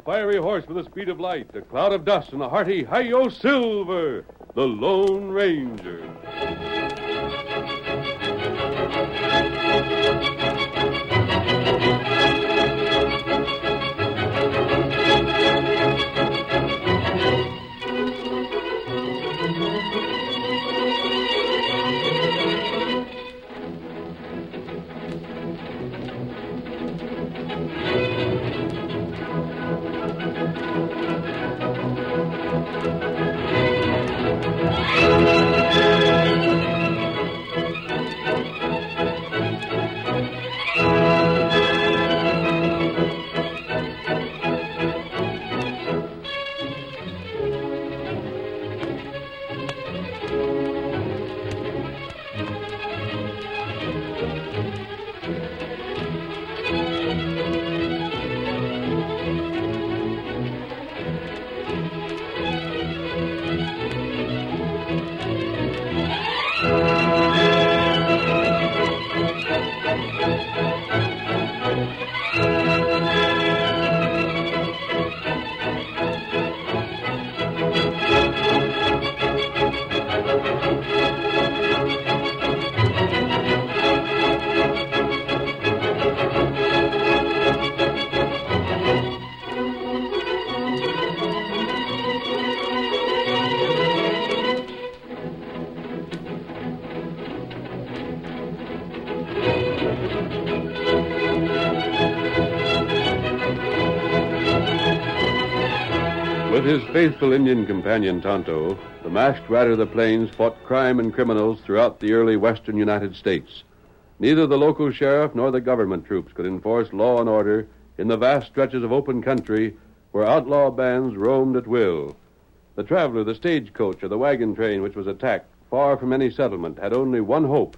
fiery horse with the speed of light, a cloud of dust, and a hearty Hi-Yo Silver, the Lone Ranger. With his faithful Indian companion, Tonto, the masked rider of the plains fought crime and criminals throughout the early western United States. Neither the local sheriff nor the government troops could enforce law and order in the vast stretches of open country where outlaw bands roamed at will. The traveler, the stagecoach, or the wagon train which was attacked, far from any settlement, had only one hope,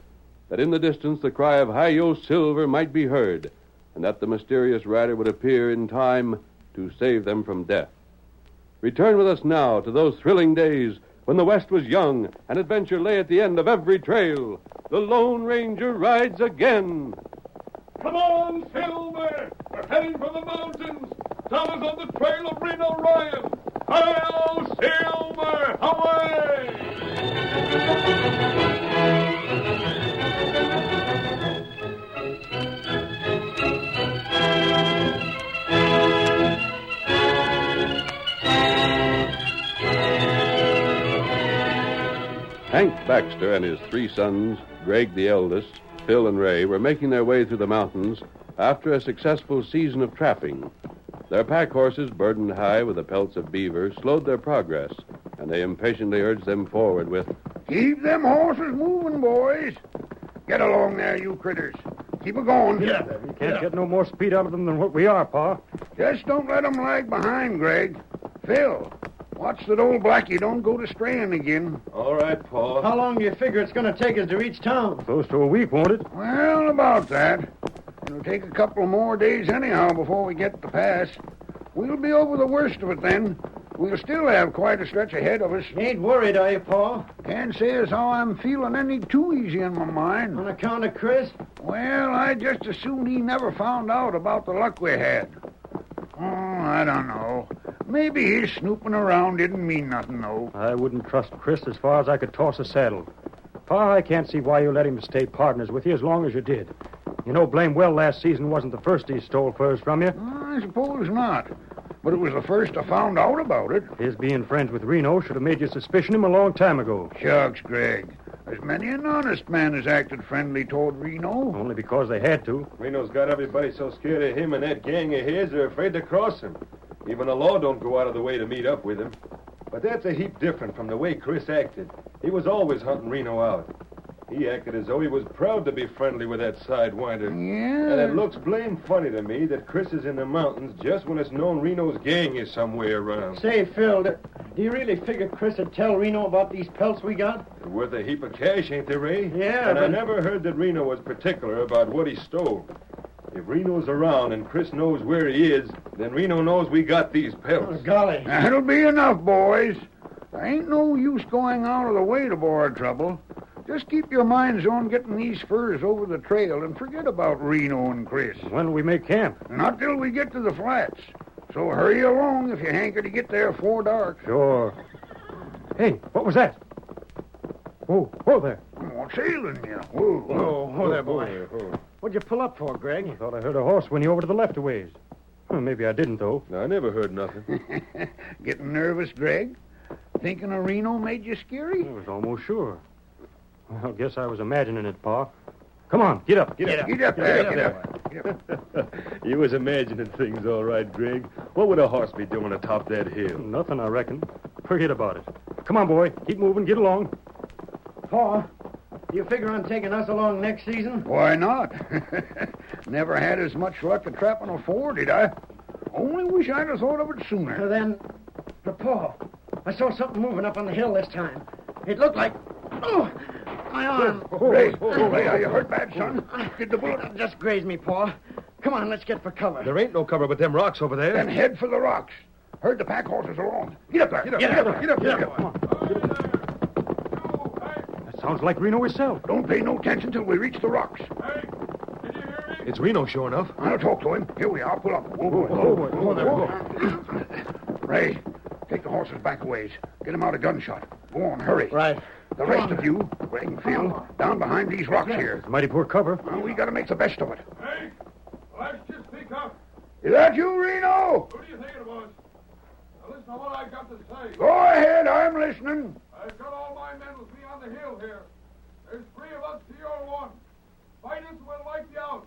that in the distance the cry of Hi-Yo Silver might be heard, and that the mysterious rider would appear in time to save them from death. Return with us now to those thrilling days when the West was young and adventure lay at the end of every trail. The Lone Ranger rides again. Come on, Silver! We're heading for the mountains. Tom is on the trail of Reno Ryan. Hi-Yo Silver! Away! Hank Baxter and his three sons, Greg the eldest, Phil and Ray, were making their way through the mountains after a successful season of trapping. Their pack horses, burdened high with the pelts of beaver, slowed their progress, and they impatiently urged them forward with, "Keep them horses moving, boys. Get along there, you critters. Keep it going." Yeah. You can't get no more speed out of them than what we are, Pa. Just don't let them lag behind, Greg. Phil, watch that old Blackie don't go to straying again. All right, Pa. How long do you figure it's going to take us to reach town? Close to a week, won't it? Well, about that. It'll take a couple more days anyhow before we get the pass. We'll be over the worst of it then. We'll still have quite a stretch ahead of us. You ain't worried, are you, Pa? Can't say as how I'm feeling any too easy in my mind. On account of Chris? Well, I'd just as soon he never found out about the luck we had. Oh, I don't know. Maybe his snooping around didn't mean nothing, though. I wouldn't trust Chris as far as I could toss a saddle. Pa, I can't see why you let him stay partners with you as long as you did. You know, blame well last season wasn't the first he stole furs from you. I suppose not. But it was the first I found out about it. His being friends with Reno should have made you suspicion him a long time ago. Shucks, Greg. There's many an honest man has acted friendly toward Reno. Only because they had to. Reno's got everybody so scared of him and that gang of his, they're afraid to cross him. Even the law don't go out of the way to meet up with him. But that's a heap different from the way Chris acted. He was always hunting Reno out. He acted as though he was proud to be friendly with that sidewinder. Yeah. And it looks blame funny to me that Chris is in the mountains just when it's known Reno's gang is somewhere around. Say, Phil, do you really figure Chris would tell Reno about these pelts we got? They're worth a heap of cash, ain't they, Ray? Yeah, And I but... never heard that Reno was particular about what he stole. If Reno's around and Chris knows where he is, then Reno knows we got these pelts. Oh, golly. That'll be enough, boys. There ain't no use going out of the way to avoid trouble. Just keep your minds on getting these furs over the trail and forget about Reno and Chris. When will we make camp? Not till we get to the flats. So hurry along if you hanker to get there before dark. Sure. Hey, what was that? Whoa there. What's ailing you? Whoa. Oh, there, boy. What'd you pull up for, Greg? I thought I heard a horse whinny over to the left a ways. Well, maybe I didn't, though. I never heard nothing. Getting nervous, Greg? Thinking a Reno made you scary? I was almost sure. Well, guess I was imagining it, Pa. Come on, get up. Get up there. You was imagining things all right, Greg. What would a horse be doing atop that hill? Nothing, I reckon. Forget about it. Come on, boy. Keep moving. Get along. Pa, you figure on taking us along next season? Why not? Never had as much luck at trapping afore, did I? Only wish I'd have thought of it sooner. But Pa, I saw something moving up on the hill this time. It looked like... Oh, my arm. Ray, are you hurt bad, son? Did the bullet... Just grazed me, Pa. Come on, let's get for cover. There ain't no cover but them rocks over there. Then head for the rocks. Heard the pack horses along. Get up there. Get up. Come on. That sounds like Reno himself. Don't pay no attention till we reach the rocks. Hey, did you hear me? It's Reno, sure enough. I'll talk to him. Here we are. Pull up. Whoa. Ray, take the horses back a ways. Get them out of gunshot. Go on, hurry. Right. The rest of you, Greg and Phil, down behind these rocks here. It's mighty poor cover. Well, we got to make the best of it. Hey, let's just speak up. Is that you, Reno? Who do you think it was? Now listen to what I've got to say. Go ahead. I'm listening. I've got all my men with me on the hill here. There's 3 of us to your 1. Fight us and we'll wipe you out.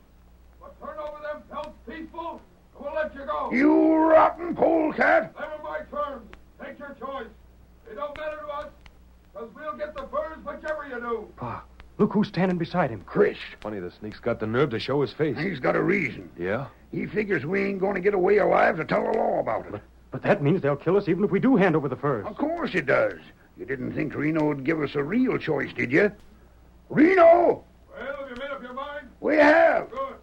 But turn over them pelts peaceful, and we'll let you go. You rotten polecat. Them are my terms. Take your choice. They don't matter to us, because we'll get the furs whichever you do. Pa, look who's standing beside him. Chris. Funny the sneak's got the nerve to show his face. He's got a reason. Yeah? He figures we ain't going to get away alive to tell the law about it. But that means they'll kill us even if we do hand over the furs. Of course it does. You didn't think Reno would give us a real choice, did you? Reno! Well, have you made up your mind? We have. Good.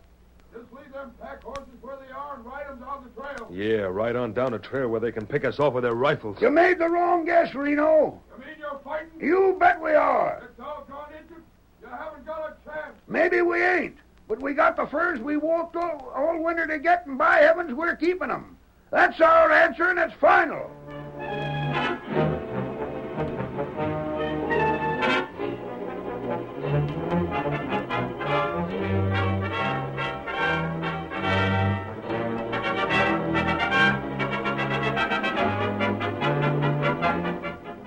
Just leave them pack horses where they are and ride them down the trail. Yeah, right on down a trail where they can pick us off with their rifles. You made the wrong guess, Reno. You mean you're fighting? You bet we are. You doggone idiot. You haven't got a chance. Maybe we ain't. But we got the furs we walked all winter to get, and by heavens, we're keeping them. That's our answer, and it's final.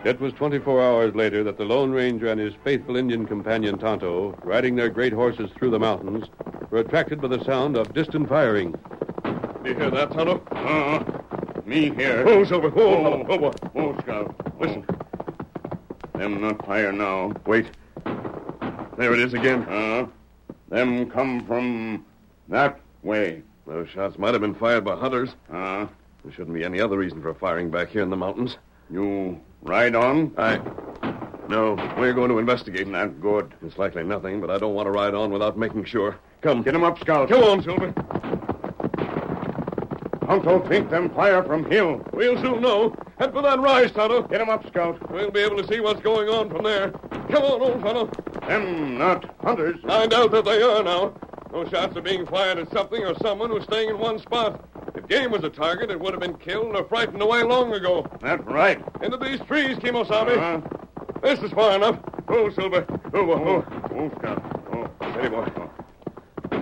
It was 24 hours later that the Lone Ranger and his faithful Indian companion Tonto, riding their great horses through the mountains, were attracted by the sound of distant firing. Do you hear that, Tonto? Me here. Who's over? Whoa, Scout. Listen. Them not fire now. Wait. There it is again. Them come from that way. Those shots might have been fired by hunters. Uh, There shouldn't be any other reason for firing back here in the mountains. you ride on? No, we're going to investigate. Not good. It's likely nothing, but I don't want to ride on without making sure. Come. Get 'em up, Scout. Come on, Silver. Tonto think them fire from hill. We'll soon know. Head for that rise, Tonto. Get 'em up, Scout. We'll be able to see what's going on from there. Come on, old fellow. Them not hunters. I doubt that they are now. Those shots are being fired at something or someone who's staying in one spot. If game was a target, it would have been killed or frightened away long ago. That's right. Into these trees, Kimosabe. This is far enough. Oh, Silver. Oh, Scout. steady, boy.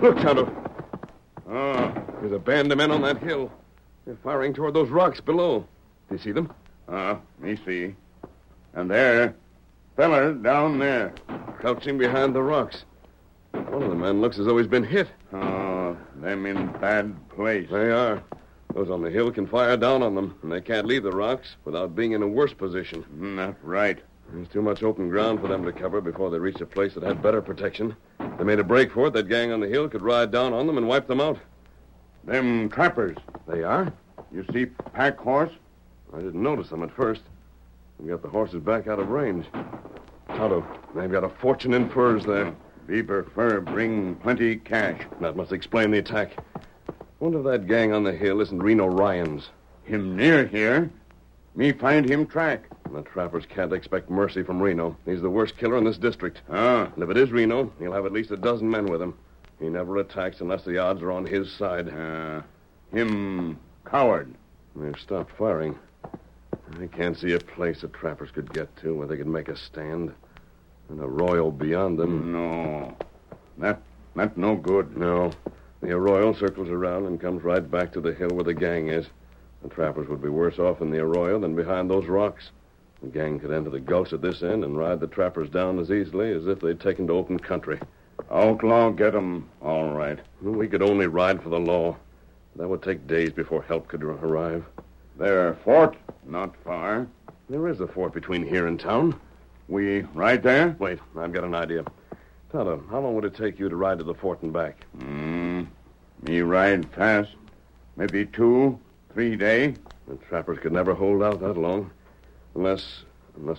Look, Tonto. There's a band of men on that hill. They're firing toward those rocks below. Do you see them? Me see. And there, feller down there. Crouching behind the rocks. One of the men looks as though he's been hit. Them in bad place. They are. Those on the hill can fire down on them, and they can't leave the rocks without being in a worse position. That's right. There's too much open ground for them to cover before they reach a place that had better protection. If they made a break for it, that gang on the hill could ride down on them and wipe them out. Them trappers. They are? You see pack horse? I didn't notice them at first. We got the horses back out of range. Tonto, they've got a fortune in furs there. Beaver fur bring plenty cash. That must explain the attack. Wonder if that gang on the hill isn't Reno Ryan's. Him near here. Me find him track. And the trappers can't expect mercy from Reno. He's the worst killer in this district. Ah. And if it is Reno, he'll have at least a dozen men with him. He never attacks unless the odds are on his side. Him coward. They've stopped firing. I can't see a place the trappers could get to where they could make a stand. And a arroyo beyond them. No. That's no good. No. The arroyo circles around and comes right back to the hill where the gang is. The trappers would be worse off in the arroyo than behind those rocks. The gang could enter the gulch at this end and ride the trappers down as easily as if they'd taken to open country. Outlaw get 'em, all right. We could only ride for the law. That would take days before help could arrive. Their fort, not far. There is a fort between here and town. We right there? Wait, I've got an idea. Tonto, how long would it take you to ride to the fort and back? Me ride fast. Maybe 2-3 days. The trappers could never hold out that long. Unless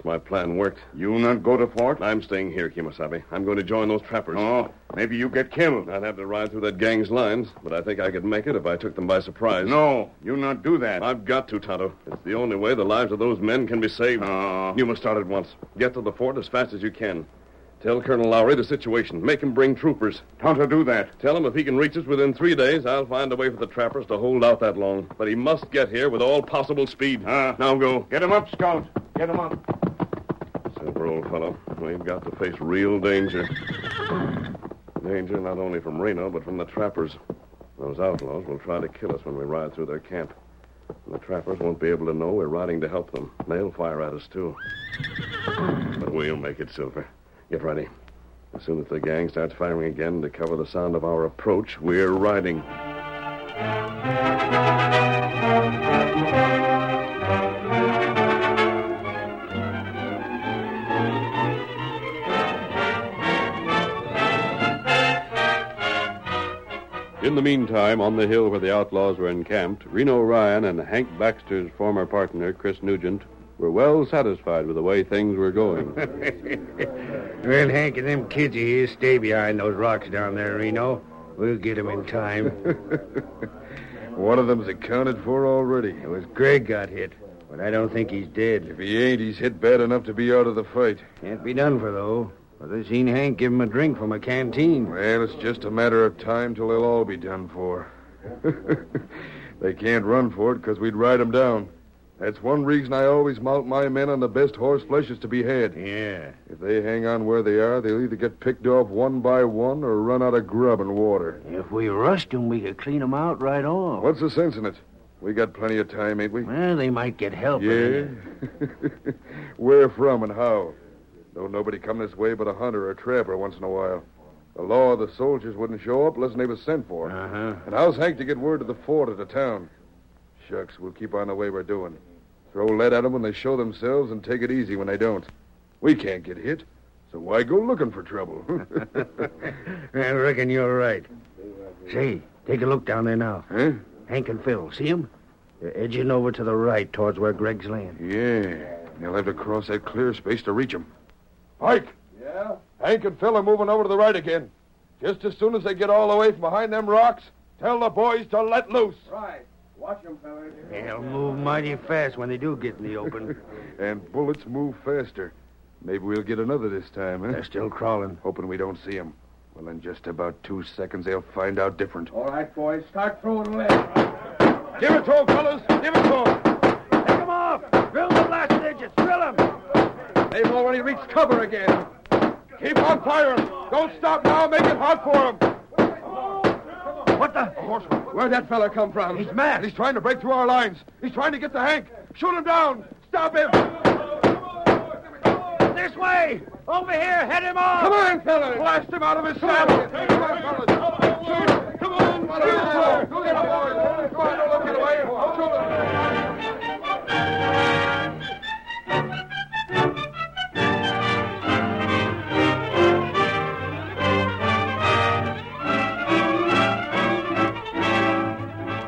my plan worked. You not go to fort? I'm staying here, Kimasabi. I'm going to join those trappers. Oh, maybe you get killed. I'd have to ride through that gang's lines, but I think I could make it if I took them by surprise. No, you not do that. I've got to, Tonto. It's the only way the lives of those men can be saved. Oh. You must start at once. Get to the fort as fast as you can. Tell Colonel Lowry the situation. Make him bring troopers. Tonto do that. Tell him if he can reach us within 3 days, I'll find a way for the trappers to hold out that long. But he must get here with all possible speed. Now go. Get him up, Scout. Get him up. Silver, old fellow, we've got to face real danger. Danger not only from Reno, but from the trappers. Those outlaws will try to kill us when we ride through their camp. And the trappers won't be able to know we're riding to help them. They'll fire at us, too. But we'll make it, Silver. Get ready. As soon as the gang starts firing again to cover the sound of our approach, we're riding. In the meantime, on the hill where the outlaws were encamped, Reno Ryan and Hank Baxter's former partner, Chris Nugent, were well satisfied with the way things were going. Well, Hank and them kids of his stay behind those rocks down there, Reno. We'll get 'em in time. One of them's accounted for already. It was Greg got hit, but I don't think he's dead. If he ain't, he's hit bad enough to be out of the fight. Can't be done for, though. But I seen Hank give him a drink from a canteen. Well, it's just a matter of time till they'll all be done for. They can't run for it because we'd ride 'em down. That's one reason I always mount my men on the best horse flesh is to be had. Yeah. If they hang on where they are, they'll either get picked off one by one or run out of grub and water. If we rushed 'em, we could clean 'em out right off. What's the sense in it? We got plenty of time, ain't we? Well, they might get help. Yeah? Where from and how? Don't nobody come this way but a hunter or a trapper once in a while. The law of the soldiers wouldn't show up unless they was sent for. Uh-huh. And how's Hank to get word to the fort or the town? Shucks, we'll keep on the way we're doing. Throw lead at them when they show themselves and take it easy when they don't. We can't get hit, so why go looking for trouble? I reckon you're right. Say, take a look down there now. Huh? Hank and Phil, see 'em? They're edging over to the right towards where Greg's laying. Yeah, they'll have to cross that clear space to reach him. Pike! Yeah? Hank and Phil are moving over to the right again. Just as soon as they get all the way from behind them rocks, tell the boys to let loose. Right. Watch them, fellas. They'll move mighty fast when they do get in the open. And bullets move faster. Maybe we'll get another this time, huh? They're still crawling. Hoping we don't see them. Well, in just about 2 seconds, they'll find out different. All right, boys. Start throwing lead. Give it to them, fellas! Give it to them! Take 'em off! Drill the blasted edges! Drill 'em! They've already reached cover again. Keep on firing! Don't stop now! Make it hot for them! What the? A horseman. Where'd that fella come from? He's mad. He's trying to break through our lines. He's trying to get to Hank. Shoot him down! Stop him! This way! Over here! Head him off! Come on, fellas! Blast him out of his saddle! Come on, fellas! Shoot! Come on, fellas! Go get him, boys! Come on, don't get away! Shoot him!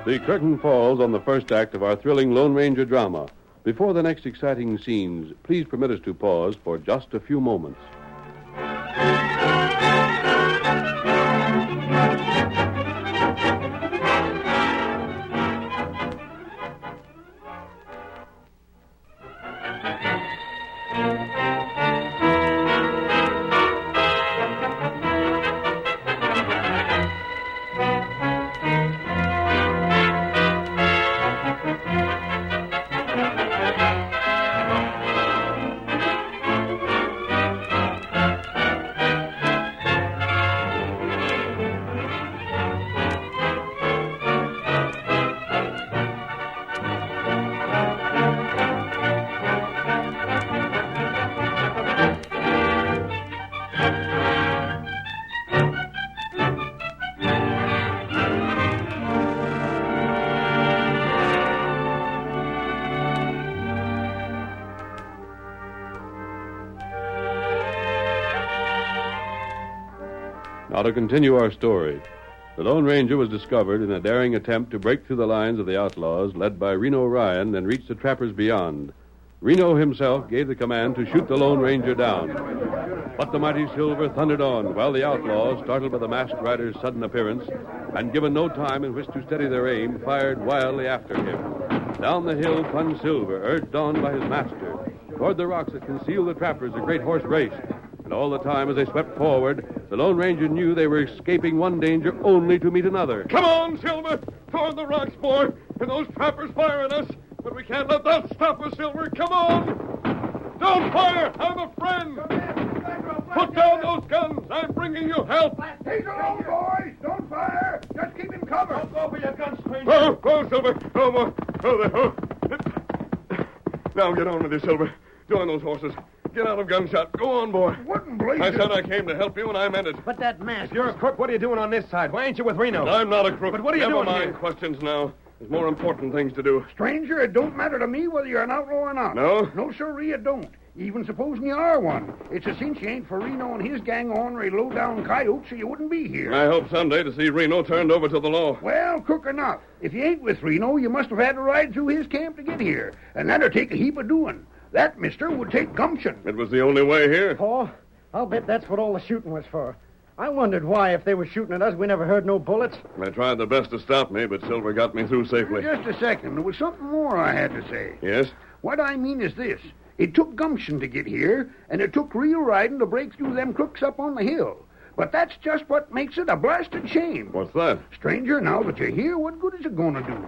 The curtain falls on the first act of our thrilling Lone Ranger drama. Before the next exciting scenes, please permit us to pause for just a few moments. Now, to continue our story. The Lone Ranger was discovered in a daring attempt to break through the lines of the outlaws, led by Reno Ryan, and reach the trappers beyond. Reno himself gave the command to shoot the Lone Ranger down. But the mighty Silver thundered on, while the outlaws, startled by the masked rider's sudden appearance, and given no time in which to steady their aim, fired wildly after him. Down the hill plunged Silver, urged on by his master. Toward the rocks that concealed the trappers, the great horse raced. And all the time, as they swept forward, the Lone Ranger knew they were escaping one danger only to meet another. Come on, Silver! Toward the rocks, boy! And those trappers firing us! But we can't let that stop us, Silver! Come on! Don't fire! I'm a friend! Put down those guns! I'm bringing you help! He's alone, boys! Don't fire! Just keep him covered! Don't go for your guns, stranger. Oh, Silver! Oh, boy! Oh, there! Oh. Now get on with you, Silver. Join those horses. Get out of gunshot. Go on, boy. What in blazes? I said I came to help you, and I meant it. But that mask... If you're a crook, what are you doing on this side? Why ain't you with Reno? I'm not a crook. But what are you Never doing mind here? questions now. There's more important things to do. Stranger, it don't matter to me whether you're an outlaw or not. No? No, sirree, it don't. Even supposing you are one. It's a cinch you ain't for Reno and his gang of ornery low-down coyotes, so you wouldn't be here. I hope someday to see Reno turned over to the law. Well, crook or not, if you ain't with Reno, you must have had to ride through his camp to get here. And that'll take a heap of doing. That, mister, would take gumption. It was the only way here. Paul, I'll bet that's what all the shooting was for. I wondered why, if they were shooting at us, we never heard no bullets. They tried their best to stop me, but Silver got me through safely. Just a second. There was something more I had to say. Yes? What I mean is this. It took gumption to get here, and it took real riding to break through them crooks up on the hill. But that's just what makes it a blasted shame. What's that? Stranger, now that you're here, what good is it going to do?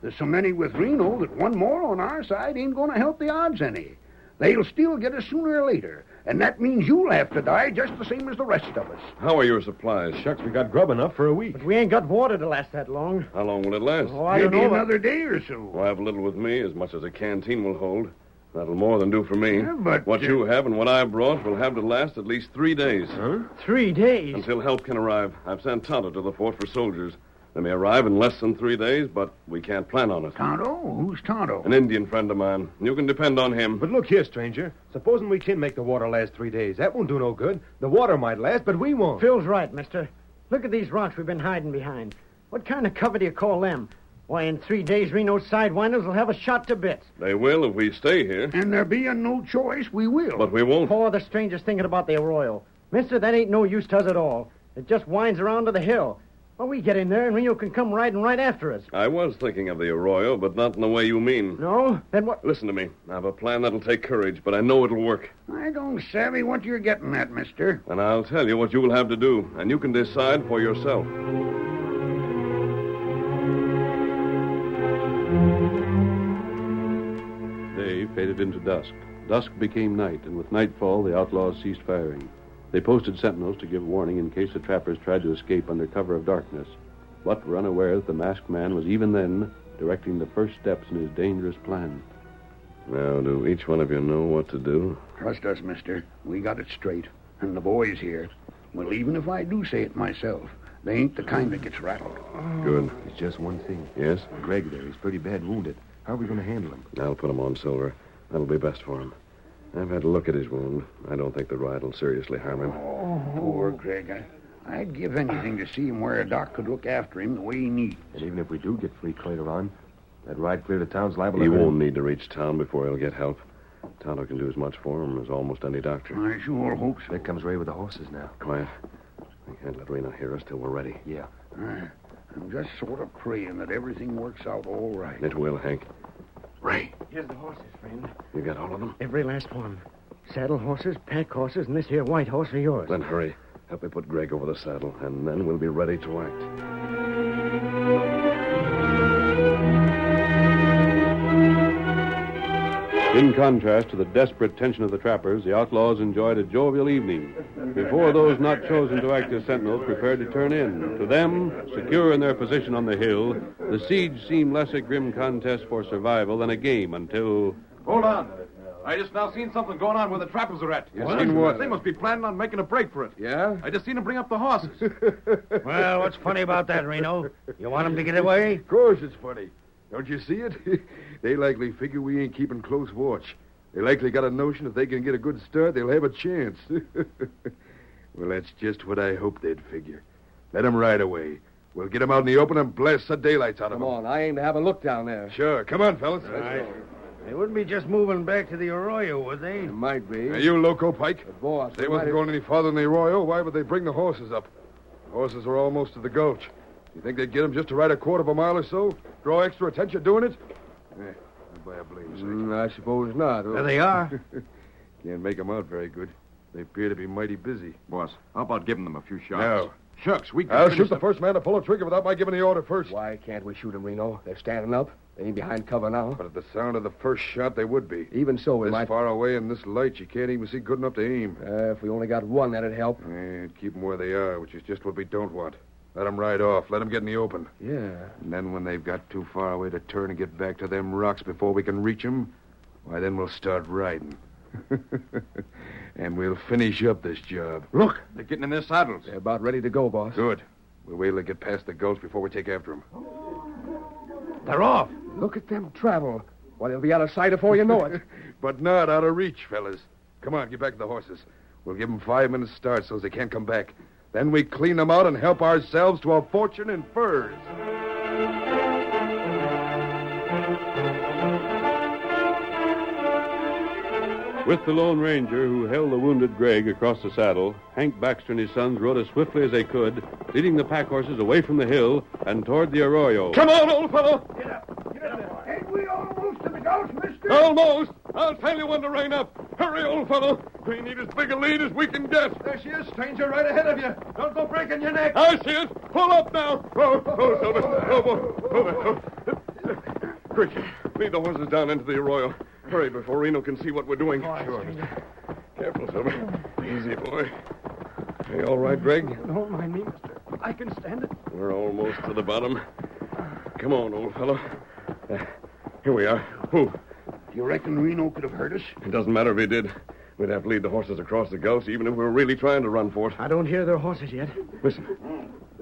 There's so many with Reno that one more on our side ain't going to help the odds any. They'll still get us sooner or later, and that means you'll have to die just the same as the rest of us. How are your supplies? Shucks, we got grub enough for a week. But we ain't got water to last that long. How long will it last? Oh, I don't Maybe know. another day or so. I have a little with me, as much as a canteen will hold. That'll more than do for me. Yeah, but, what you have and what I brought will have to last at least 3 days. Huh? 3 days. Until help can arrive. I've sent Tonto to the fort for soldiers. They may arrive in less than 3 days, but we can't plan on it. Tonto? Who's Tonto? An Indian friend of mine. You can depend on him. But look here, stranger. Supposing we can make the water last 3 days. That won't do no good. The water might last, but we won't. Phil's right, mister. Look at these rocks we've been hiding behind. What kind of cover do you call them? Why, in 3 days, Reno's sidewinders will have us shot to bits. They will if we stay here. And there being no choice, we will. But we won't. Paul, the stranger's thinking about the arroyo. Mister, that ain't no use to us at all. It just winds around to the hill. Well, we get in there, and Reno can come riding right after us. I was thinking of the arroyo, but not in the way you mean. No? Then what? Listen to me. I have a plan that'll take courage, but I know it'll work. I don't savvy what you're getting at, mister. And I'll tell you what you will have to do, and you can decide for yourself. Day faded into dusk. Dusk became night, and with nightfall, the outlaws ceased firing. They posted sentinels to give warning in case the trappers tried to escape under cover of darkness, but were unaware that the masked man was even then directing the first steps in his dangerous plan. Now, do each one of you know what to do? Trust us, mister. We got it straight. And the boys here. Well, even if I do say it myself, they ain't the kind that gets rattled. Good. It's just one thing. Yes? Greg there, he's pretty bad wounded. How are we going to handle him? I'll put him on Silver. That'll be best for him. I've had a look at his wound. I don't think the ride will seriously harm him. Oh, poor Greg. I'd give anything to see him where a doc could look after him the way he needs. And even if we do get free later on, that ride clear to town's liable He to hurt won't him. need to reach town before he'll get help. Tonto can do as much for him as almost any doctor. I sure hope so. There comes Ray with the horses now. Quiet. We can't let Reno hear us till we're ready. Yeah. I'm just sort of praying that everything works out all right. It will, Hank. Ray, Here's the horses, friend. you got all of them? Every last one. Saddle horses, pack horses, and this here white horse are yours. Then hurry. Help me put Greg over the saddle, and then we'll be ready to act. In contrast to the desperate tension of the trappers, the outlaws enjoyed a jovial evening. Before those not chosen to act as sentinels prepared to turn in. To them, secure in their position on the hill, the siege seemed less a grim contest for survival than a game until... Hold on. I just now seen something going on where the trappers are at. You seen what? They must be planning on making a break for it. Yeah? I just seen them bring up the horses. Well, what's funny about that, Reno? You want them to get away? Of course it's funny. Don't you see it? They likely figure we ain't keeping close watch. They likely got a notion if they can get a good start, they'll have a chance. Well, that's just what I hoped they'd figure. Let 'em ride away. We'll get 'em out in the open and blast the daylights out of 'em. Come on, I aim to have a look down there. Sure. Come on, fellas. They wouldn't be just moving back to the arroyo, would they? It might be. Are you loco, Pike? But, boss, If they wasn't going any farther than the arroyo, why would they bring the horses up? The horses are almost to the gulch. You think they'd get 'em just to ride a quarter of a mile or so? Draw extra attention doing it? Not by a blame sight. I suppose not. There they are. Can't make 'em out very good. They appear to be mighty busy. Boss, how about giving them a few shots? No. Shucks, we can I'll finish shoot the them. first man to pull a trigger without my giving the order first. Why can't we shoot them, Reno? They're standing up. They ain't behind cover now. But at the sound of the first shot, they would be. Even so, we This might... far away in this light, you can't even see good enough to aim. If we only got one, that'd help. Keep 'em where they are, which is just what we don't want. Let 'em ride off. Let 'em get in the open. Yeah. And then when they've got too far away to turn and get back to them rocks before we can reach 'em, why, then we'll start riding. And we'll finish up this job. Look, they're getting in their saddles. They're about ready to go, boss. Good. We'll wait till they get past the gulch before we take after 'em. They're off. Look at them travel. Why, they'll be out of sight before you know it. But not out of reach, fellas. Come on, get back to the horses. We'll give 'em 5 minutes start so they can't come back. Then we clean them out and help ourselves to a fortune in furs. With the Lone Ranger, who held the wounded Gregg across the saddle, Hank Baxter and his sons rode as swiftly as they could, leading the pack horses away from the hill and toward the arroyo. Come on, old fellow! Ain't we almost to the gulch, mister? Almost! I'll tell you when to rein up. Hurry, old fellow. We need as big a lead as we can get. There she is, stranger, right ahead of you. Don't go breaking your neck. I see it. Pull up now. Oh, Silver. Quick, lead the horses down into the arroyo. Hurry before Reno can see what we're doing. Sure. Careful, Silver. Easy, boy. Are you all right, Greg? Don't mind me, mister. I can stand it. We're almost to the bottom. Come on, old fellow. Here we are. Who? You reckon Reno could have hurt us? It doesn't matter if he did. We'd have to lead the horses across the gulch, even if we were really trying to run for it. I don't hear their horses yet. Listen.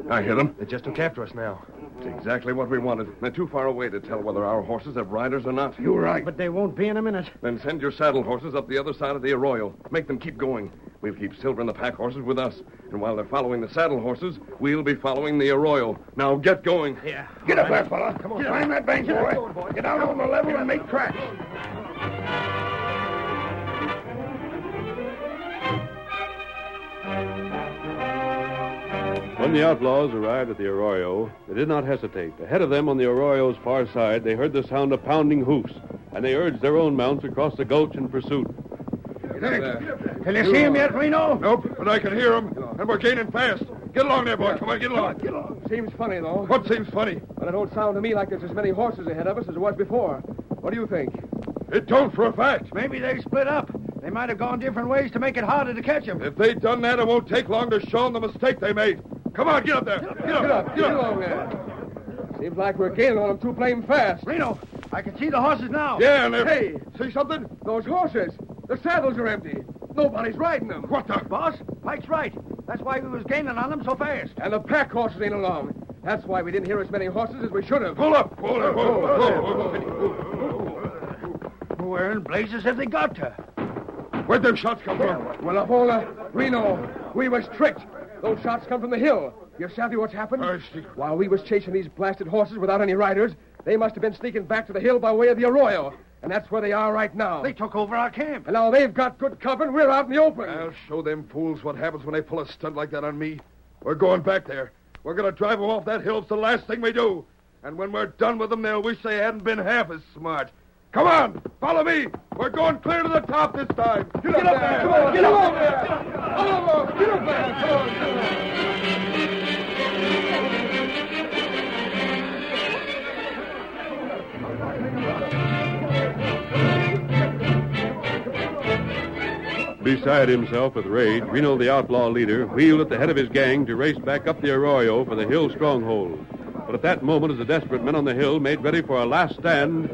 I hear them. They just took after us now. It's exactly what we wanted. They're too far away to tell whether our horses have riders or not. You're right. But they won't be in a minute. Then send your saddle horses up the other side of the arroyo. Make them keep going. We'll keep Silver and the pack horses with us. And while they're following the saddle horses, we'll be following the arroyo. Now get going. Yeah. Get up there, fella. Come on. Climb that bank, boy. Get out on the level and make tracks. When the outlaws arrived at the arroyo, they did not hesitate. Ahead of them on the arroyo's far side, they heard the sound of pounding hoofs, and they urged their own mounts across the gulch in pursuit. Can you see him yet, Reno? Nope, but I can hear them, and we're gaining fast. Get along there, boy. Come on, get along. Seems funny, though. What seems funny? But it don't sound to me like there's as many horses ahead of us as there was before. What do you think? It don't for a fact. Maybe they split up. They might have gone different ways to make it harder to catch him. If they'd done that, it won't take long to show them the mistake they made. Come on, get up there. Get along there. Seems like we're gaining on them too blame fast. Reno, I can see the horses now. Yeah, and they're... Hey. See something? Those horses. The saddles are empty. Nobody's riding them. What the... Boss, Pike's right. That's why we was gaining on them so fast. And the pack horses ain't along. That's why we didn't hear as many horses as we should have. Pull up. Where in blazes have they got to? Where'd them shots come from? Well, Ebola, Reno, we was tricked. Those shots come from the hill. You savvy what's happened? I see. While we was chasing these blasted horses without any riders, they must have been sneaking back to the hill by way of the arroyo. And that's where they are right now. They took over our camp. And now they've got good cover and we're out in the open. I'll show them fools what happens when they pull a stunt like that on me. We're going back there. We're going to drive them off that hill. It's the last thing we do. And when we're done with them, they'll wish they hadn't been half as smart. Come on, follow me. We're going clear to the top this time. Get up there. Come on, get up there. Get up there. Come on. Beside himself with rage, Reno, the outlaw leader, wheeled at the head of his gang to race back up the arroyo for the hill stronghold. But at that moment, as the desperate men on the hill made ready for a last stand,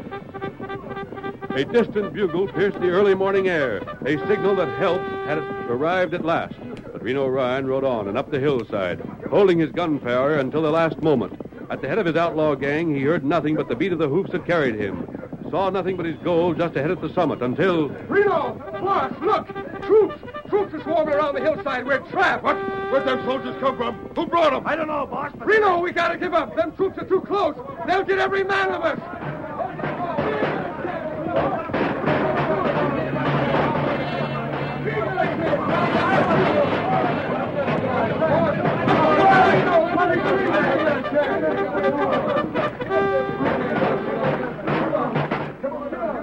a distant bugle pierced the early morning air, a signal that help had arrived at last. But Reno Ryan rode on and up the hillside, holding his gunfire until the last moment. At the head of his outlaw gang, he heard nothing but the beat of the hoofs that carried him, saw nothing but his goal just ahead at the summit until... Reno, boss, look! Troops troops are swarming around the hillside. We're trapped. What? Where'd them soldiers come from? Who brought them? I don't know, boss, but... Reno, we gotta give up. Them troops are too close. They'll get every man of us.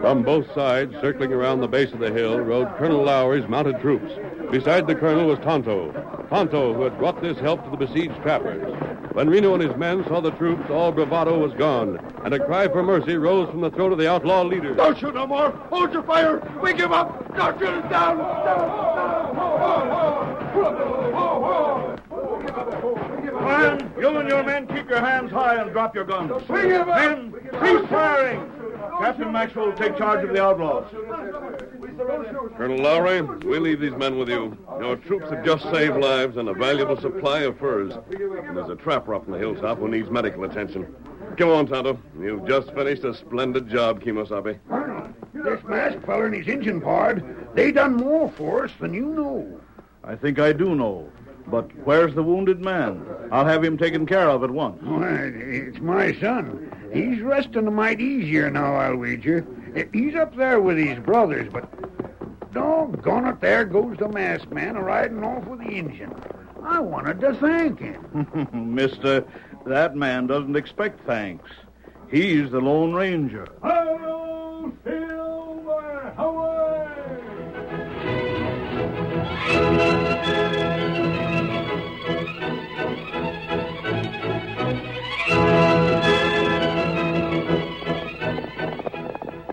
From both sides, circling around the base of the hill, rode Colonel Lowry's mounted troops. Beside the colonel was Tonto, who had brought this help to the besieged trappers. When Reno and his men saw the troops, all bravado was gone, and a cry for mercy rose from the throat of the outlaw leader. Don't shoot no more. Hold your fire. We give up. Don't shoot us down. Man, you and your men keep your hands high and drop your guns. Men, cease firing. Captain Maxwell will take charge of the outlaws. Colonel Lowry, we leave these men with you. Your troops have just saved lives and a valuable supply of furs. And there's a trapper up on the hilltop who needs medical attention. Come on, Tonto. You've just finished a splendid job, Kimosabe. Colonel, this masked feller and his Injun pard, they done more for us than you know. I think I do know. But where's the wounded man? I'll have him taken care of at once. Why, it's my son. He's resting a mite easier now, I'll wager. He's up there with his brothers, but doggone it, there goes the masked man a-riding off with the Injun. I wanted to thank him. Mister, that man doesn't expect thanks. He's the Lone Ranger. Hello, Silver! Away!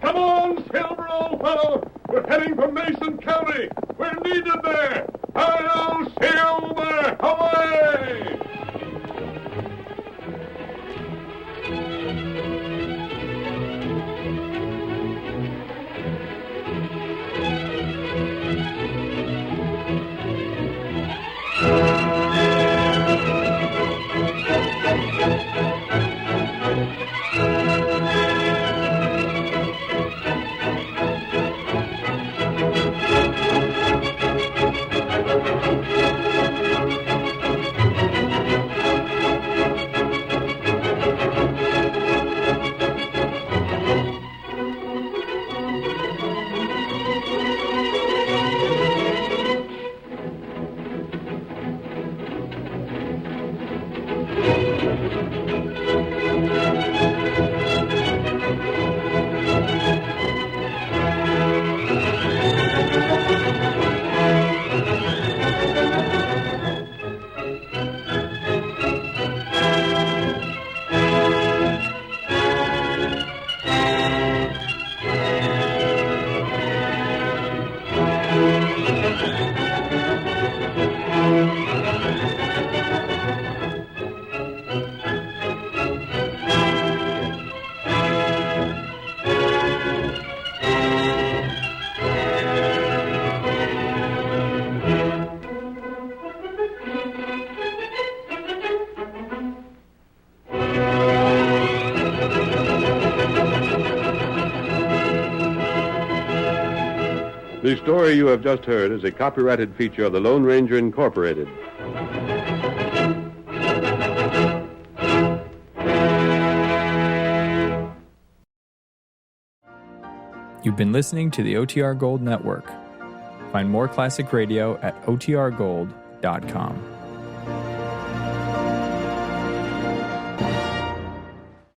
Come on, Silver, old fellow! We're heading for Mason County! We're needed there! Hello, Silver! Away! The story you have just heard is a copyrighted feature of the Lone Ranger Incorporated. You've been listening to the OTR Gold Network. Find more classic radio at otrgold.com.